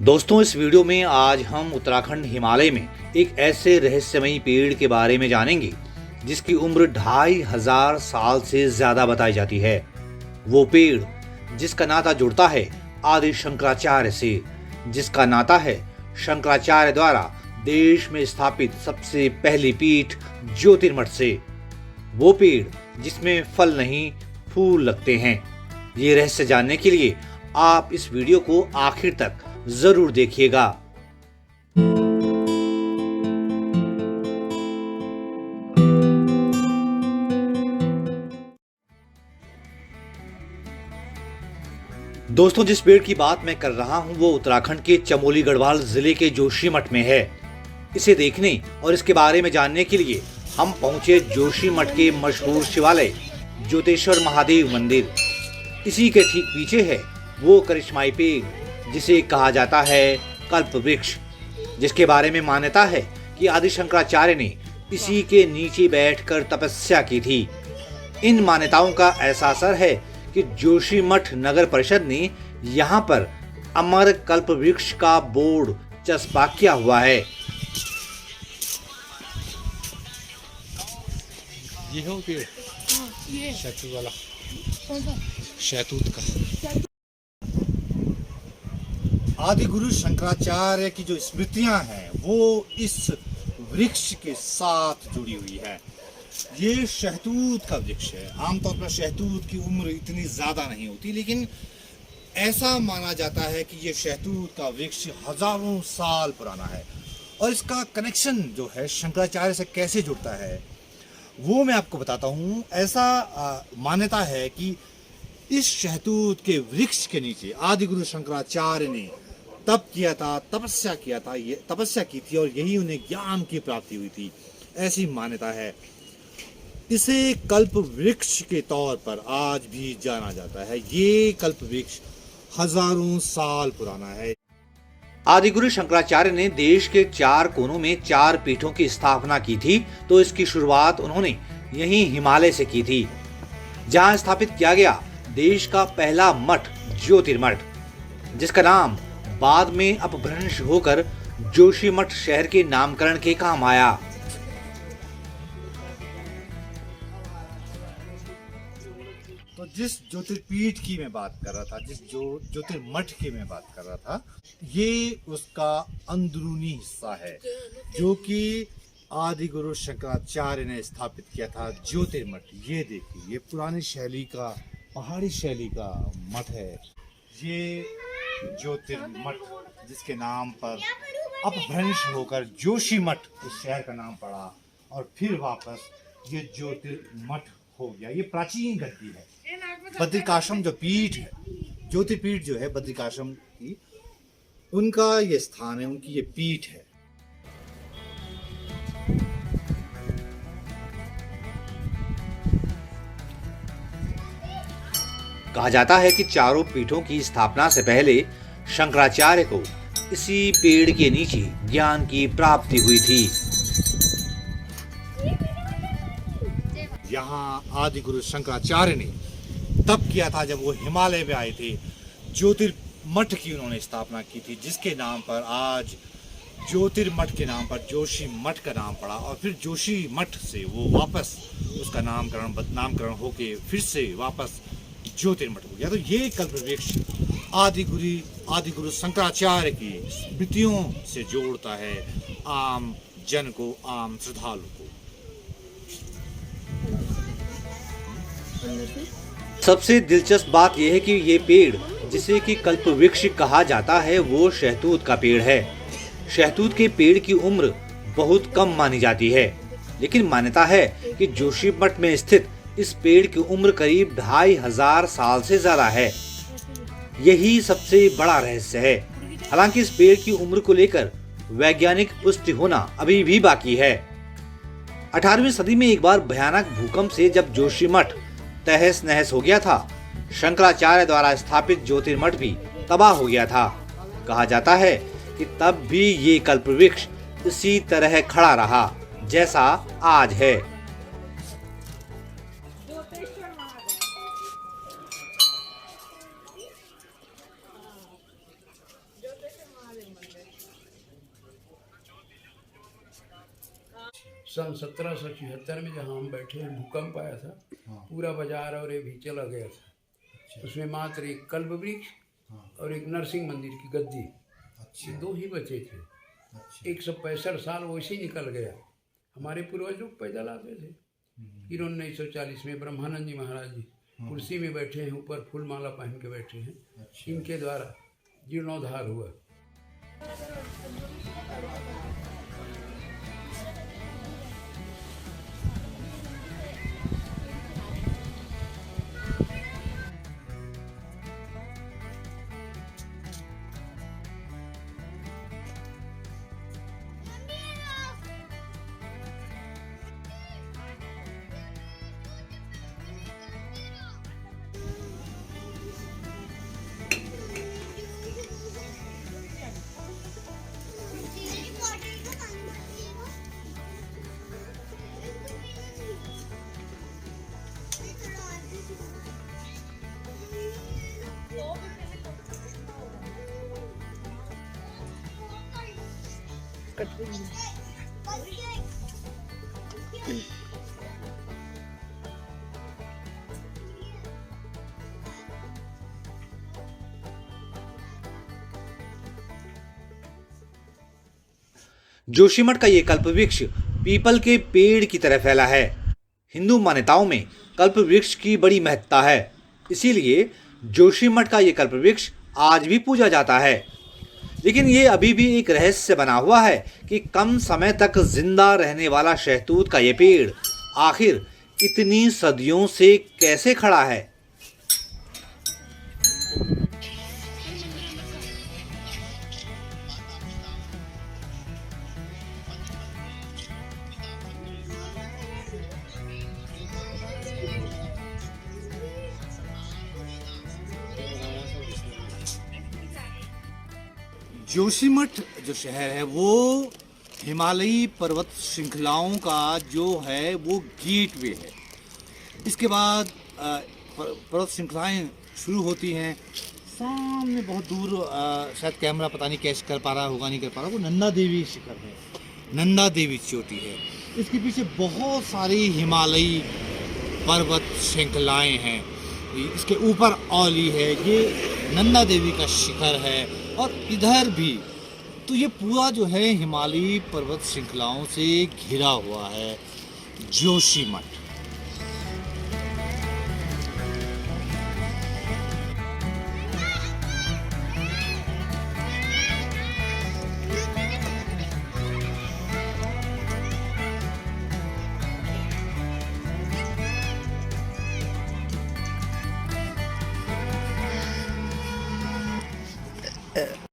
दोस्तों, इस वीडियो में आज हम उत्तराखंड हिमालय में एक ऐसे रहस्यमयी पेड़ के बारे में जानेंगे जिसकी उम्र 2500 साल से ज्यादा बताई जाती है। वो पेड़ जिसका नाता जुड़ता है आदि शंकराचार्य से, जिसका नाता है शंकराचार्य द्वारा देश में स्थापित सबसे पहली पीठ ज्योतिर्मठ से। वो पेड़ जिसमें फल नहीं फूल लगते हैं। ये रहस्य जानने के लिए आप इस वीडियो को आखिर तक जरूर देखिएगा। दोस्तों, जिस पेड़ की बात मैं कर रहा हूं वो उत्तराखंड के चमोली गढ़वाल जिले के जोशीमठ में है। इसे देखने और इसके बारे में जानने के लिए हम पहुंचे जोशीमठ के मशहूर शिवालय ज्योतेश्वर महादेव मंदिर। इसी के ठीक पीछे है वो करिश्माई पेड़ जिसे कहा जाता है कल्प वृक्ष, जिसके बारे में मान्यता है कि आदि शंकराचार्य ने इसी के नीचे बैठकर तपस्या की थी। इन मान्यताओं का ऐसा असर है कि जोशीमठ नगर परिषद ने यहाँ पर अमर कल्प वृक्ष का बोर्ड चस्पा किया हुआ है। ये है वो पेड़, ये शहतूत वाला, कौन सा? शहतूत का। आदि गुरु शंकराचार्य की जो स्मृतियां हैं वो इस वृक्ष के साथ जुड़ी हुई है। ये शहतूत का वृक्ष है। आमतौर पर शहतूत की उम्र इतनी ज़्यादा नहीं होती, लेकिन ऐसा माना जाता है कि ये शहतूत का वृक्ष हजारों साल पुराना है। और इसका कनेक्शन जो है शंकराचार्य से कैसे जुड़ता है वो मैं आपको बताता हूँ। ऐसा मान्यता है कि इस शहतूत के वृक्ष के नीचे आदि गुरु शंकराचार्य ने तप किया था, तपस्या की थी और यही उन्हें ज्ञान की प्राप्ति हुई थी, ऐसी मान्यता है। इसे कल्प वृक्ष के तौर पर आज भी जाना जाता है। ये कल्प वृक्ष हजारों साल पुराना है। आदि गुरु शंकराचार्य ने देश के 4 कोनों में 4 पीठों की स्थापना की थी, तो इसकी शुरुआत उन्होंने यहीं हिमालय से की थी, जहां स्थापित किया गया देश का पहला मठ ज्योतिर्मठ, जिसका नाम बाद में अपभ्रंश होकर जोशीमठ शहर के नामकरण के काम आया। तो जिस ज्योतिर्पीठ की मैं बात कर रहा था, जिस ज्योतिर्मठ की मैं बात कर रहा था, ये उसका अंदरूनी हिस्सा है जो कि आदि गुरु शंकराचार्य ने स्थापित किया था, ज्योतिर्मठ। ये देखिए, ये पुरानी शैली का, पहाड़ी शैली का मठ है। ये ज्योतिर्मठ जिसके नाम पर अपभ्रंश होकर जोशीमठ उस शहर का नाम पड़ा और फिर वापस ये ज्योतिर्मठ हो गया। ये प्राचीन गद्दी है। बद्रिकाश्रम जो पीठ है, ज्योतिर्पीठ जो है बद्रिकाश्रम की, उनका ये स्थान है, उनकी ये पीठ है। कहा जाता है कि चारों पीठों की स्थापना से पहले शंकराचार्य को इसी पेड़ के नीचे ज्ञान की प्राप्ति हुई थी। यहाँ आदि गुरु शंकराचार्य ने तप किया था जब वो हिमालय में आए थे। ज्योतिर्मठ की उन्होंने स्थापना की थी, जिसके नाम पर आज ज्योतिर्मठ के नाम पर जोशीमठ का नाम पड़ा और फिर जोशीमठ से वो वापस उसका नामकरण होके फिर से वापस ज्योतिर्मठ हो गया। तो ये कल्प वृक्ष आदि गुरु शंकराचार्य की स्मृतियों से जोड़ता है आम जन को, आम श्रद्धालु को। सबसे दिलचस्प बात यह है कि ये पेड़ जिसे कि कल्प वृक्ष कहा जाता है वो शहतूत का पेड़ है। शहतूत के पेड़ की उम्र बहुत कम मानी जाती है, लेकिन मान्यता है कि जोशीमठ में स्थित इस पेड़ की उम्र करीब 2500 साल से ज्यादा है। यही सबसे बड़ा रहस्य है। हालांकि इस पेड़ की उम्र को लेकर वैज्ञानिक पुष्टि होना अभी भी बाकी है। 18वीं सदी में एक बार भयानक भूकंप से जब जोशीमठ तहस नहस हो गया था, शंकराचार्य द्वारा स्थापित ज्योतिर्मठ भी तबाह हो गया था। कहा जाता है कि तब भी ये कल्प वृक्ष इसी तरह खड़ा रहा जैसा आज है। सन 1776 में जहाँ हम बैठे हैं भूकंप आया था। पूरा बाजार और ये भी चला गया था। उसमें मात्र एक कल्प वृक्ष और एक नरसिंह मंदिर की गद्दी, ये दो ही बचे थे। 165 साल वैसे ही निकल गया। हमारे पूर्वज लोग पैदल आते थे। फिर 1940 में ब्रह्मानंद जी महाराज जी कुर्सी में बैठे हैं, ऊपर फूल माला पहन के बैठे हैं। इनके द्वारा जीर्णोद्धार हुआ। जोशीमठ का ये कल्प वृक्ष पीपल के पेड़ की तरह फैला है। हिंदू मान्यताओं में कल्प वृक्ष की बड़ी महत्ता है, इसीलिए जोशीमठ का ये कल्प वृक्ष आज भी पूजा जाता है। लेकिन ये अभी भी एक रहस्य बना हुआ है कि कम समय तक जिंदा रहने वाला शहतूत का ये पेड़ आखिर इतनी सदियों से कैसे खड़ा है। जोशीमठ जो शहर है वो हिमालयी पर्वत श्रृंखलाओं का जो है वो गेटवे है। इसके बाद पर्वत श्रृंखलाएं शुरू होती हैं। सामने बहुत दूर शायद कैमरा पता नहीं कैच कर पा रहा होगा, नहीं कर पा रहा, वो नंदा देवी शिखर है, नंदा देवी चोटी है। इसके पीछे बहुत सारी हिमालयी पर्वत श्रृंखलाएं हैं। इसके ऊपर औली है, ये नंदा देवी का शिखर है, और इधर भी। तो ये पूरा जो है हिमालयी पर्वत श्रृंखलाओं से घिरा हुआ है जोशीमठ।